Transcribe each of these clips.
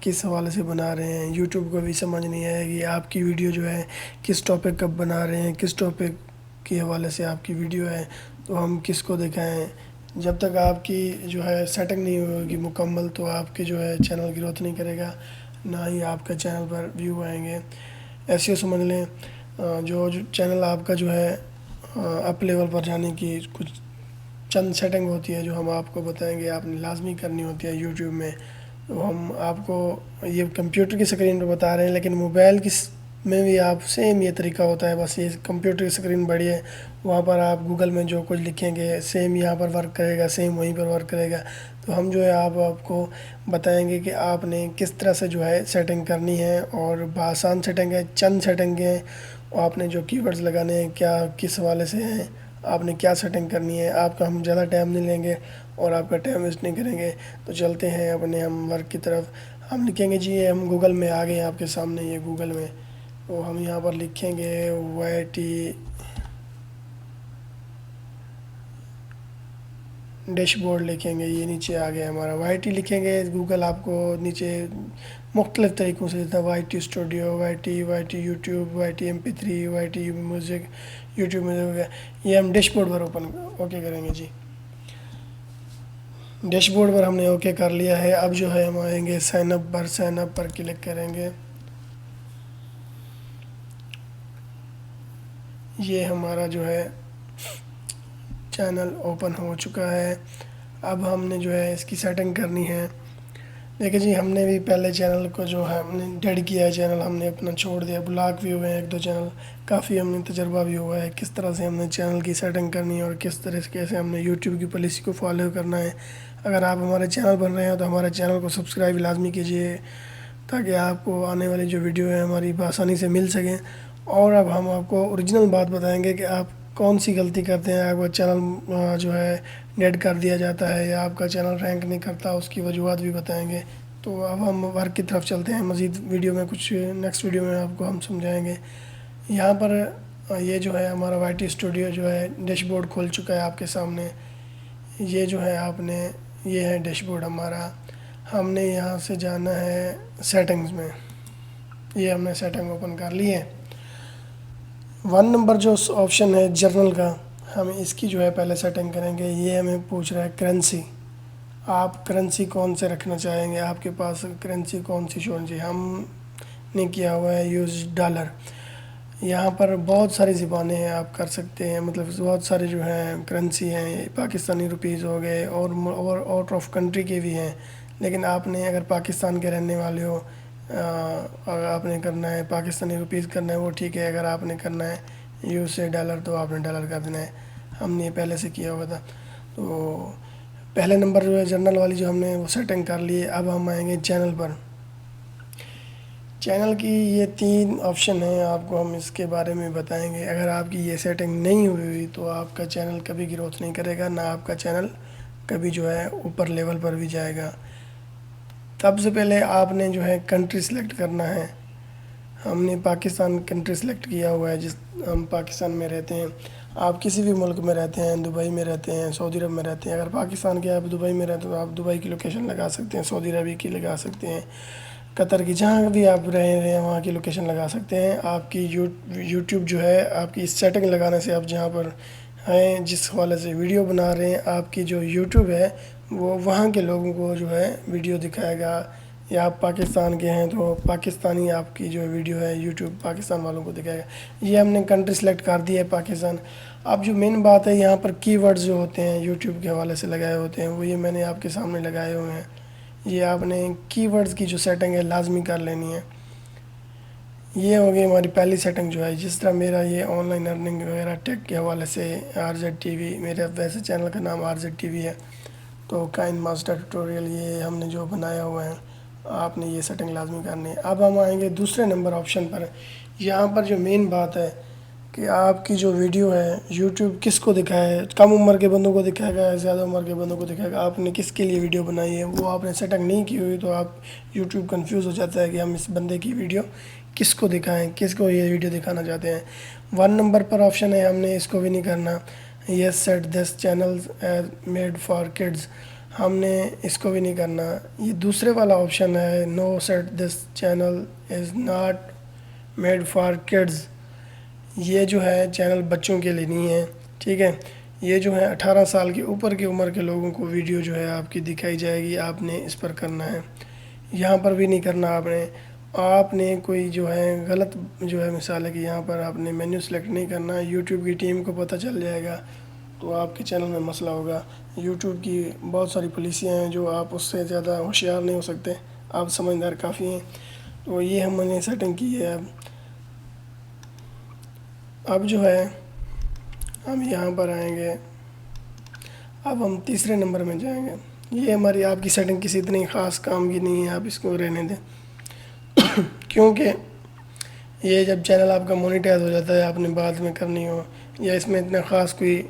کس حوالے سے بنا رہے ہیں. یوٹیوب کو بھی سمجھ نہیں آئے گی آپ کی ویڈیو جو ہے کس ٹاپک کا بنا رہے ہیں, کس ٹاپک کے حوالے سے آپ کی ویڈیو ہے, تو ہم کس کو دکھائیں. جب تک آپ کی جو ہے سیٹنگ نہیں ہوگی مکمل تو آپ کے جو ہے چینل گروتھ نہیں کرے گا, نہ ہی آپ کا چینل پر ویو آئیں گے. ایسے ہی سمجھ لیں جو چینل آپ کا جو ہے اپ لیول پر جانے کی کچھ چند سیٹنگ ہوتی ہے جو ہم آپ کو بتائیں گے, آپ نے لازمی کرنی ہوتی ہے یوٹیوب میں. تو ہم آپ کو یہ کمپیوٹر کی اسکرین پہ بتا رہے ہیں, لیکن موبائل کی میں بھی آپ سیم یہ طریقہ ہوتا ہے, بس یہ کمپیوٹر کی اسکرین بڑی ہے, وہاں پر آپ گوگل میں جو کچھ لکھیں گے سیم یہاں پر ورک کرے گا, سیم وہیں پر ورک کرے گا. تو ہم جو ہے آپ کو بتائیں گے کہ آپ نے کس طرح سے جو ہے سیٹنگ کرنی ہے, اور بآسان سیٹنگ ہے, چند سیٹنگ ہیں. آپ نے جو کی ورڈز لگانے ہیں کیا کس حوالے سے ہیں, آپ نے کیا سیٹنگ کرنی ہے. آپ کا ہم زیادہ ٹائم نہیں لیں گے اور آپ کا ٹائم ویسٹ نہیں کریں گے. تو چلتے ہیں اپنے ہم ورک کی طرف. ہم لکھیں گے جی یہ ہم گوگل میں آ گئے ہیں آپ کے سامنے, یہ گوگل میں. تو ہم یہاں پر لکھیں گے YT ڈیش بورڈ لکھیں گے, یہ نیچے آ گیا ہمارا. YT لکھیں گے, گوگل آپ کو نیچے مختلف طریقوں سے دیتا ہے, YT studio, YT YouTube, YT MP3, YT music, YouTube music ہو گیا. یہ ہم ڈیش بورڈ پر اوکے کریں گے جی. ڈیش بورڈ پر ہم نے اوکے کر لیا ہے. اب جو ہے ہم آئیں گے سائن اپ پر کلک کریں گے. یہ ہمارا جو ہے چینل اوپن ہو چکا ہے. اب ہم نے جو ہے اس کی سیٹنگ کرنی ہے. دیکھیں جی ہم نے بھی پہلے چینل کو جو ہے ہم نے ڈیڈ کیا ہے, چینل ہم نے اپنا چھوڑ دیا, بلاک بھی ہوئے ہیں 1-2 چینل, کافی ہم نے تجربہ بھی ہوا ہے کس طرح سے ہم نے چینل کی سیٹنگ کرنی ہے اور کس طریقے سے ہم نے یوٹیوب کی پالیسی کو فالو کرنا ہے. اگر آپ ہمارے چینل بن رہے ہیں تو ہمارے چینل کو سبسکرائب لازمی کیجیے, تاکہ آپ کو آنے والی جو ویڈیو ہے ہماری بآسانی سے مل سکیں. اور اب ہم آپ کو اوریجنل بات بتائیں گے کہ آپ کون سی غلطی کرتے ہیں. آپ کا چینل جو ہے ڈیڈ کر دیا جاتا ہے یا آپ کا چینل رینک نہیں کرتا, اس کی وجوہات بھی بتائیں گے. تو اب ہم ورک کی طرف چلتے ہیں. مزید ویڈیو میں کچھ نیکسٹ ویڈیو میں آپ کو ہم سمجھائیں گے. یہاں پر یہ جو ہے ہمارا YT اسٹوڈیو جو ہے ڈیش بورڈ کھول چکا ہے آپ کے سامنے. یہ جو ہے آپ نے یہ ہے ڈیش بورڈ ہمارا. ہم نے یہاں سے جانا ہے سیٹنگز میں. یہ ہم نے سیٹنگ اوپن کر لی ہے. 1 نمبر جو آپشن ہے جرنل کا, ہم اس کی جو ہے پہلے سیٹنگ کریں گے. یہ ہمیں پوچھ رہا ہے کرنسی, آپ کرنسی کون سے رکھنا چاہیں گے, آپ کے پاس کرنسی کون سی چھوڑنی چاہیے. ہم نے کیا ہوا ہے یوز ڈالر. یہاں پر بہت ساری زبانیں ہیں, آپ کر سکتے ہیں, مطلب بہت سارے جو ہیں کرنسی ہیں. پاکستانی روپیز ہو گئے اور آؤٹ آف کنٹری کے بھی ہیں, لیکن آپ نے اگر پاکستان کے رہنے والے ہو, اگر آپ نے کرنا ہے پاکستانی روپیز کرنا ہے وہ ٹھیک ہے. اگر آپ نے کرنا ہے USA ڈالر تو آپ نے ڈالر کر دینا ہے. ہم نے پہلے سے کیا ہوا تھا. تو پہلے نمبر جو ہے جرنل والی جو ہم نے وہ سیٹنگ کر لی ہے. اب ہم آئیں گے چینل پر. چینل کی یہ 3 آپشن ہیں, آپ کو ہم اس کے بارے میں بتائیں گے. اگر آپ کی یہ سیٹنگ نہیں ہوئی تو آپ کا چینل کبھی گروتھ نہیں کرے گا, نہ آپ کا چینل کبھی جو ہے اوپر لیول پر بھی جائے گا. سب سے پہلے آپ نے جو ہے کنٹری سلیکٹ کرنا ہے. ہم نے پاکستان کنٹری سلیکٹ کیا ہوا ہے, ہم پاکستان میں رہتے ہیں. آپ کسی بھی ملک میں رہتے ہیں, دبئی میں رہتے ہیں, سعودی عرب میں رہتے ہیں. اگر پاکستان کے آپ دبئی میں رہتے ہیں تو آپ دبئی کی لوکیشن لگا سکتے ہیں, سعودی عربی کی لگا سکتے ہیں, قطر کی, جہاں بھی آپ رہے ہیں وہاں کی لوکیشن لگا سکتے ہیں. آپ کی یوٹیوب جو ہے آپ کی سیٹنگ لگانے سے آپ جہاں پر ہیں جس حوالے سے ویڈیو بنا رہے ہیں, آپ کی جو یوٹیوب ہے وہ وہاں کے لوگوں کو جو ہے ویڈیو دکھائے گا. یا آپ پاکستان کے ہیں تو پاکستانی آپ کی جو ویڈیو ہے یوٹیوب پاکستان والوں کو دکھائے گا. یہ ہم نے کنٹری سلیکٹ کر دی ہے پاکستان. اب جو مین بات ہے یہاں پر کی ورڈز جو ہوتے ہیں یوٹیوب کے حوالے سے لگائے ہوتے ہیں, وہ یہ میں نے آپ کے سامنے لگائے ہوئے ہیں. یہ آپ نے کی ورڈز کی جو سیٹنگ ہے لازمی کر لینی ہے. یہ ہوگی ہماری پہلی سیٹنگ جو ہے. جس طرح میرا یہ آن لائن ارننگ وغیرہ ٹیک کے حوالے سے RZ TV, میرے ویسے چینل کا نام RZ TV ہے, تو کائن ماسٹر ٹیوٹوریل یہ ہم نے جو بنایا ہوا ہے, آپ نے یہ سیٹنگ لازمی کرنی ہے. اب ہم آئیں گے دوسرے نمبر آپشن پر. یہاں پر جو مین بات ہے کہ آپ کی جو ویڈیو ہے یوٹیوب کس کو دکھائے, کم عمر کے بندوں کو دکھائے گا, زیادہ عمر کے بندوں کو دکھائے گا. آپ نے کس کے لیے ویڈیو بنائی ہے وہ آپ نے سیٹنگ نہیں کی ہوئی, تو آپ یوٹیوب کنفیوز ہو جاتا ہے کہ ہم اس بندے کی ویڈیو کس کو دکھائیں, کس کو یہ ویڈیو دکھانا چاہتے ہیں. 1 نمبر پر آپشن ہے, ہم نے اس کو بھی نہیں کرنا. Yes set this channels as made for kids. ہم نے اس کو بھی نہیں کرنا. یہ دوسرے والا آپشن ہے no set this channel as not made for kids. یہ جو ہے چینل بچوں کے لیے نہیں ہے. ٹھیک ہے، یہ جو ہے 18 سال کے اوپر کی عمر کے لوگوں کو ویڈیو جو ہے آپ کی دکھائی جائے گی. آپ نے اس پر کرنا ہے. یہاں پر بھی نہیں کرنا آپ نے کوئی جو ہے غلط جو ہے مثال ہے کہ یہاں پر آپ نے مینیو سلیکٹ نہیں کرنا. یوٹیوب کی ٹیم کو پتہ چل جائے گا تو آپ کے چینل میں مسئلہ ہوگا. یوٹیوب کی بہت ساری پالیسیاں ہیں جو آپ اس سے زیادہ ہوشیار نہیں ہو سکتے، آپ سمجھدار کافی ہیں. تو یہ ہم نے سیٹنگ کی ہے. اب جو ہے ہم یہاں پر آئیں گے. اب ہم تیسرے نمبر میں جائیں گے. یہ ہماری آپ کی سیٹنگ کسی اتنی خاص کام کی نہیں ہے، آپ اس کو رہنے دیں. کیونکہ یہ جب چینل آپ کا مونیٹائز ہو جاتا ہے آپ نے بعد میں کرنی ہو، یا اس میں اتنا خاص کوئی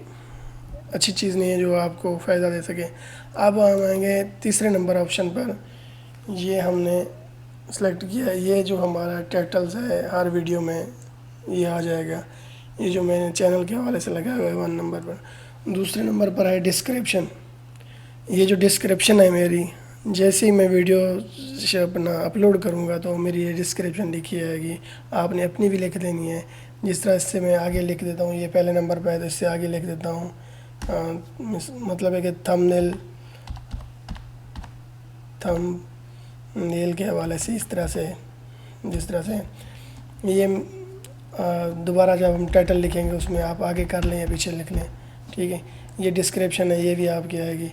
اچھی چیز نہیں ہے جو آپ کو فائدہ دے سکے. اب ہم آئیں گے تیسرے نمبر آپشن پر. یہ ہم نے سلیکٹ کیا ہے. یہ جو ہمارا ٹائٹلز ہے ہر ویڈیو میں یہ آ جائے گا. یہ جو میں نے چینل کے حوالے سے لگایا ہوا ہے 1 نمبر پر. دوسرے نمبر پر ہے ڈسکرپشن. یہ جو ڈسکرپشن ہے میری، جیسے ہی میں ویڈیو اپنا اپلوڈ کروں گا تو میری یہ ڈسکرپشن لکھی جائے گی. آپ نے اپنی بھی لکھ دینی ہے. جس طرح اس سے میں آگے لکھ دیتا ہوں، یہ پہلے نمبر پہ ہے تو اس سے آگے لکھ دیتا ہوں. مطلب ہے کہ تھم نیل کے حوالے سے اس طرح سے، جس طرح سے یہ دوبارہ جب ہم ٹائٹل لکھیں گے اس میں آپ آگے کر لیں یا پیچھے لکھ لیں. ٹھیک ہے، یہ ڈسکرپشن ہے، یہ بھی آپ کی آئے گی.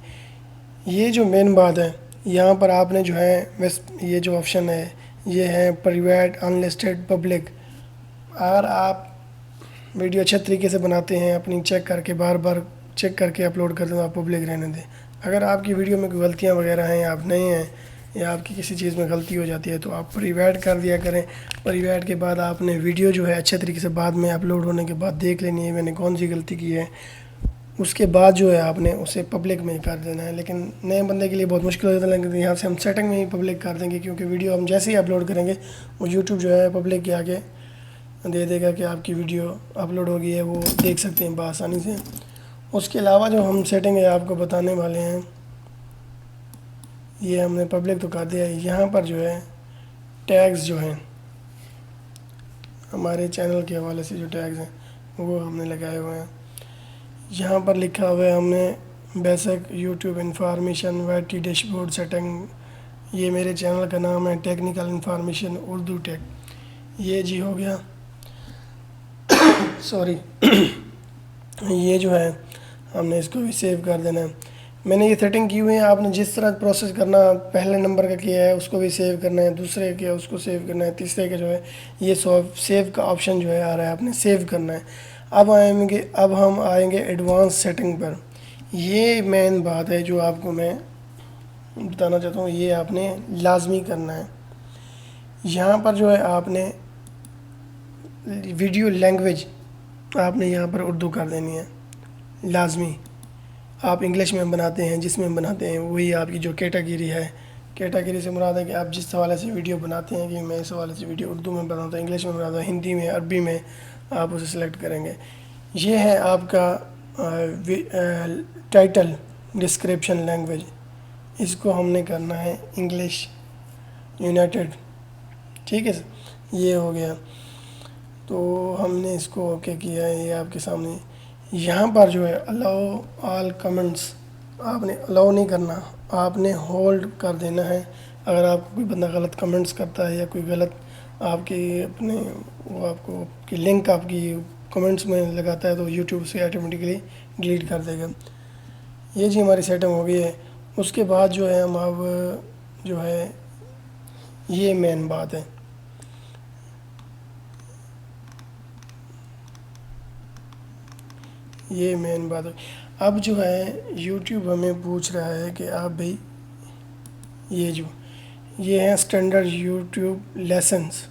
یہ جو مین بات ہے یہاں پر آپ نے جو ہے یہ جو آپشن ہے یہ ہے پرائیویٹ ان لسٹڈ پبلک. اگر آپ ویڈیو اچھے طریقے سے بناتے ہیں، اپنی چیک کر کے بار بار چیک کر کے اپلوڈ کر دیں تو آپ پبلک رہنے دیں. اگر آپ کی ویڈیو میں کوئی غلطیاں وغیرہ ہیں، آپ نئے ہیں یا آپ کی کسی چیز میں غلطی ہو جاتی ہے تو آپ پرائیویٹ کر دیا کریں. پرائیویٹ کے بعد آپ نے ویڈیو جو ہے اچھے طریقے سے بعد میں اپلوڈ ہونے کے بعد دیکھ لینی ہے میں نے کون سی غلطی کی ہے. اس کے بعد جو ہے آپ نے اسے پبلک میں ہی کر دینا ہے. لیکن نئے بندے کے لیے بہت مشکل ہو جاتا ہے، لیکن یہاں سے ہم سیٹنگ میں ہی پبلک کر دیں گے کیونکہ ویڈیو ہم جیسے ہی اپلوڈ کریں گے وہ یوٹیوب جو ہے پبلک کے آگے دے دے گا کہ آپ کی ویڈیو اپلوڈ ہو گئی ہے، وہ دیکھ سکتے ہیں بآسانی سے. اس کے علاوہ جو ہم سیٹنگ ہے آپ کو بتانے والے ہیں، یہ ہم نے پبلک تو کر دیا ہے. یہاں پر جو ہے ٹیگز جو ہیں ہمارے چینل کے حوالے سے جو ٹیگز ہیں وہ ہم نے لگائے ہوئے ہیں. یہاں پر لکھا ہوا ہے ہم نے basic YouTube information Y T dashboard setting. یہ میرے چینل کا نام ہے ٹیکنیکل انفارمیشن اردو ٹیک. یہ جی ہو گیا سوری. یہ جو ہے ہم نے اس کو بھی سیو کر دینا ہے. میں نے یہ سیٹنگ کی ہوئی ہے. آپ نے جس طرح پروسیس کرنا پہلے نمبر کا کیا ہے اس کو بھی سیو کرنا ہے، دوسرے کیا اس کو سیو کرنا ہے، تیسرے کا جو ہے یہ سیو کا آپشن جو ہے آ رہا ہے آپ نے سیو کرنا ہے. اب ہم آئیں گے ایڈوانس سیٹنگ پر. یہ مین بات ہے جو آپ کو میں بتانا چاہتا ہوں، یہ آپ نے لازمی کرنا ہے. یہاں پر جو ہے آپ نے ویڈیو لینگویج آپ نے یہاں پر اردو کر دینی ہے لازمی. آپ انگلش میں بناتے ہیں، جس میں بناتے ہیں وہی آپ کی جو کیٹیگری ہے. کیٹیگری سے مراد ہے کہ آپ جس حوالے سے ویڈیو بناتے ہیں کہ میں اس حوالے سے ویڈیو اردو میں بناتا ہوں، انگلش میں بناتا ہوں، ہندی میں، عربی میں، آپ اسے سلیکٹ کریں گے. یہ ہے آپ کا ٹائٹل ڈسکرپشن لینگویج. اس کو ہم نے کرنا ہے انگلش یونائٹڈ. ٹھیک ہے، یہ ہو گیا. تو ہم نے اس کو اوکے کیا ہے، یہ آپ کے سامنے. یہاں پر جو ہے الاؤ آل کمنٹس آپ نے الاؤ نہیں کرنا، آپ نے ہولڈ کر دینا ہے. اگر آپ کوئی بندہ غلط کمنٹس کرتا ہے یا کوئی غلط آپ کی اپنے وہ آپ کو کہ لنک آپ کی کمنٹس میں لگاتا ہے تو یوٹیوب سے آٹومیٹکلی ڈیلیٹ کر دے گا. یہ جی ہماری سیٹنگ ہو گئی ہے. اس کے بعد جو ہے ہم اب جو ہے یہ مین بات ہے. یہ مین بات ہے. اب جو ہے یوٹیوب ہمیں پوچھ رہا ہے کہ آپ بھائی یہ ہیں اسٹینڈرڈ یوٹیوب لیسنس.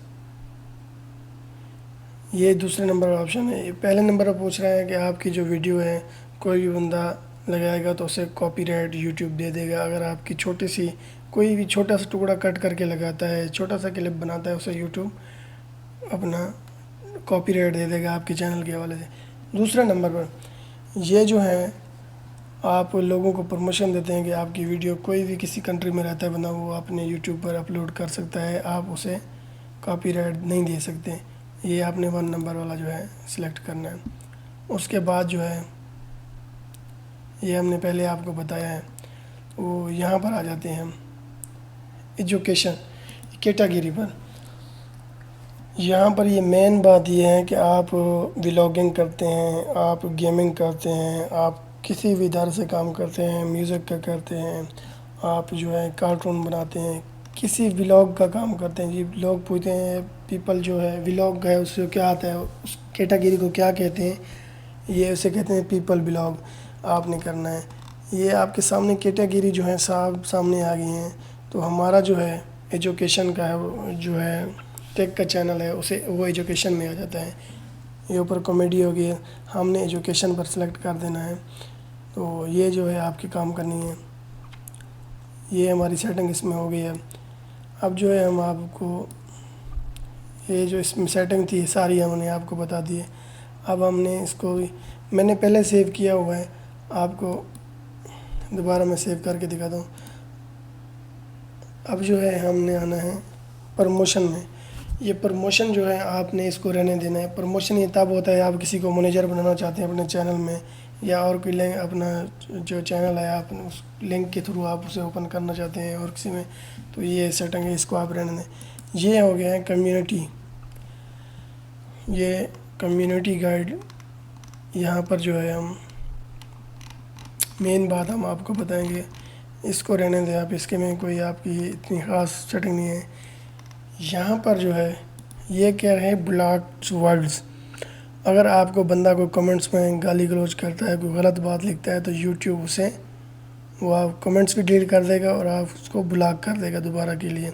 یہ دوسرے نمبر کا آپشن ہے. یہ پہلے نمبر پر پوچھ رہا ہے کہ آپ کی جو ویڈیو ہے کوئی بھی بندہ لگائے گا تو اسے کاپی رائٹ یوٹیوب دے دے گا. اگر آپ کی چھوٹی سی کوئی بھی چھوٹا سا ٹکڑا کٹ کر کے لگاتا ہے، چھوٹا سا کلپ بناتا ہے، اسے یوٹیوب اپنا کاپی رائٹ دے دے گا آپ کے چینل کے حوالے سے. دوسرے نمبر پر یہ جو ہے آپ لوگوں کو پروموشن دیتے ہیں کہ آپ کی ویڈیو کوئی بھی کسی کنٹری میں رہتا ہے بندہ وہ اپنے یوٹیوب پر اپلوڈ کر سکتا ہے، آپ اسے کاپی رائٹ نہیں دے سکتے۔ یہ آپ نے 1 نمبر والا جو ہے سلیکٹ کرنا ہے۔ اس کے بعد جو ہے یہ ہم نے پہلے آپ کو بتایا ہے، وہ یہاں پر آ جاتے ہیں ہم ایجوکیشن کیٹاگری پر۔ یہاں پر یہ مین بات یہ ہے کہ آپ ولاگنگ کرتے ہیں، آپ گیمنگ کرتے ہیں، آپ کسی بھی ادارے سے کام کرتے ہیں، میوزک کا کرتے ہیں، آپ جو ہے کارٹون بناتے ہیں، کسی ولاگ کا کام کرتے ہیں۔ جی لوگ پوچھتے ہیں پیپل جو ہے ولاگ ہے اس سے کیا آتا ہے، اس کیٹاگری کو کیا کہتے ہیں؟ یہ اسے کہتے ہیں پیپل ولاگ۔ آپ نے کرنا ہے، یہ آپ کے سامنے کیٹاگری جو ہے سامنے آ گئی ہیں۔ تو ہمارا جو ہے ایجوکیشن کا ہے، جو ہے ٹیک کا چینل ہے، اسے وہ ایجوکیشن میں آ جاتا ہے۔ یہ اوپر کامیڈی ہو گئی ہے، ہم نے ایجوکیشن پر سلیکٹ کر دینا ہے۔ تو یہ جو ہے آپ کی کام کرنی ہے، یہ ہماری سیٹنگ اس میں ہو گئی ہے۔ اب جو ہے ہم آپ کو یہ جو اس میں سیٹنگ تھی ساری ہم نے آپ کو بتا دی ہے۔ اب ہم نے اس کو میں نے پہلے سیو کیا ہوا ہے، آپ کو دوبارہ میں سیو کر کے دکھاتا ہوں۔ اب جو ہے ہم نے آنا ہے پروموشن میں۔ یہ پروموشن جو ہے آپ نے اس کو رہنے دینا ہے۔ پروموشن یہ تب ہوتا ہے آپ کسی کو منیجر بنانا چاہتے ہیں اپنے چینل میں، یا اور کوئی لنک اپنا جو چینل ہے آپ اس لنک کے تھرو آپ اسے اوپن کرنا چاہتے ہیں اور کسی میں، تو یہ سیٹنگ ہے، اس کو آپ رہنے دیں۔ یہ ہو گیا ہے کمیونٹی، یہ کمیونٹی گائیڈ۔ یہاں پر جو ہے ہم مین بات ہم آپ کو بتائیں گے، اس کو رہنے دیں آپ، اس کے میں کوئی آپ کی اتنی خاص سیٹنگ نہیں ہے۔ یہاں پر جو ہے یہ کیا ہے بلاکڈ ورڈز۔ اگر آپ کو بندہ کوئی کمنٹس میں گالی گلوچ کرتا ہے، کوئی غلط بات لکھتا ہے، تو یوٹیوب اسے وہ آپ کمنٹس بھی ڈیلیٹ کر دے گا اور آپ اس کو بلاک کر دے گا دوبارہ کے لیے،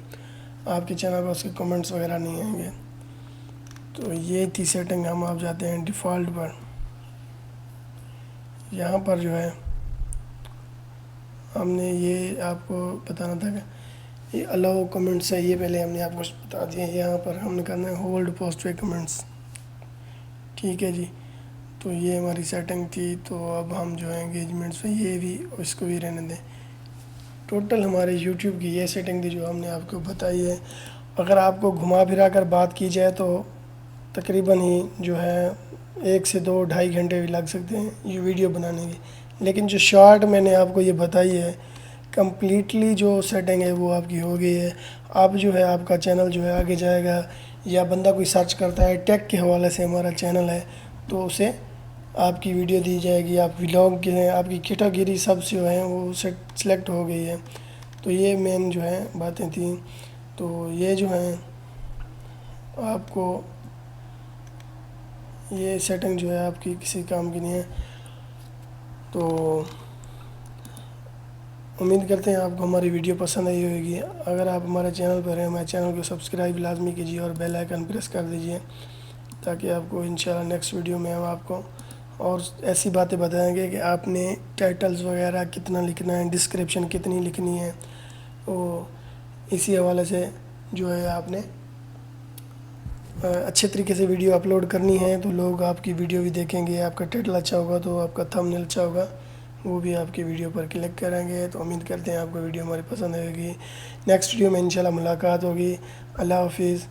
آپ کے چینل پر اس کے کمنٹس وغیرہ نہیں آئیں گے۔ تو یہ تھی سیٹنگ۔ ہم آپ جاتے ہیں ڈیفالٹ پر۔ یہاں پر جو ہے ہم نے یہ آپ کو بتانا تھا کہ یہ الاؤ کمنٹس ہے، یہ پہلے ہم نے آپ کو بتا دیا۔ یہاں پر ہم نے کرنا ہے ہولڈ پوسٹ پہ کمنٹس، ٹھیک ہے جی۔ تو یہ ہماری سیٹنگ تھی۔ تو اب ہم جو ہے انگیجمنٹس پہ یہ بھی اس کو بھی رہنے دیں۔ ٹوٹل ہمارے یوٹیوب کی یہ سیٹنگ تھی جو ہم نے آپ کو بتائی ہے۔ اگر آپ کو گھما پھرا کر بات کی جائے تو تقریباً ہی جو ہے 1 سے 2-2.5 گھنٹے بھی لگ سکتے ہیں یہ ویڈیو بنانے کی، لیکن جو شارٹ میں نے آپ کو یہ بتائی ہے کمپلیٹلی جو سیٹنگ ہے وہ آپ کی ہو گئی ہے۔ اب جو ہے آپ کا چینل جو ہے آگے جائے گا، یا بندہ کوئی سرچ کرتا ہے ٹیک کے حوالے سے ہمارا چینل ہے تو اسے آپ کی ویڈیو دی جائے گی، آپ ولاگ کے ہیں، آپ کی کیٹاگری سب سے جو ہیں وہ سلیکٹ ہو گئی ہے۔ تو یہ مین جو ہے باتیں تھیں۔ تو یہ جو ہیں آپ کو یہ سیٹنگ جو ہے آپ کی کسی کام کی نہیں ہے۔ تو امید کرتے ہیں آپ کو ہماری ویڈیو پسند آئی ہوگی۔ اگر آپ ہمارے چینل پر ہیں، ہمارے چینل کو سبسکرائب لازمی کیجیے اور بیل آئیکن پریس کر دیجیے، تاکہ آپ کو انشاءاللہ نیکسٹ ویڈیو میں ہم آپ کو اور ایسی باتیں بتائیں گے کہ آپ نے ٹائٹلز وغیرہ کتنا لکھنا ہے، ڈسکرپشن کتنی لکھنی ہے۔ تو اسی حوالے سے جو ہے آپ نے اچھے طریقے سے ویڈیو اپلوڈ کرنی ہے، تو لوگ آپ کی ویڈیو بھی دیکھیں گے۔ آپ کا ٹائٹل اچھا ہوگا تو آپ کا تھمبنیل اچھا ہوگا، وہ بھی آپ کی ویڈیو پر کلک کریں گے۔ تو امید کرتے ہیں آپ کو ویڈیو ہماری پسند آئے گی۔ نیکسٹ ویڈیو میں انشاءاللہ ملاقات ہوگی۔ اللہ حافظ۔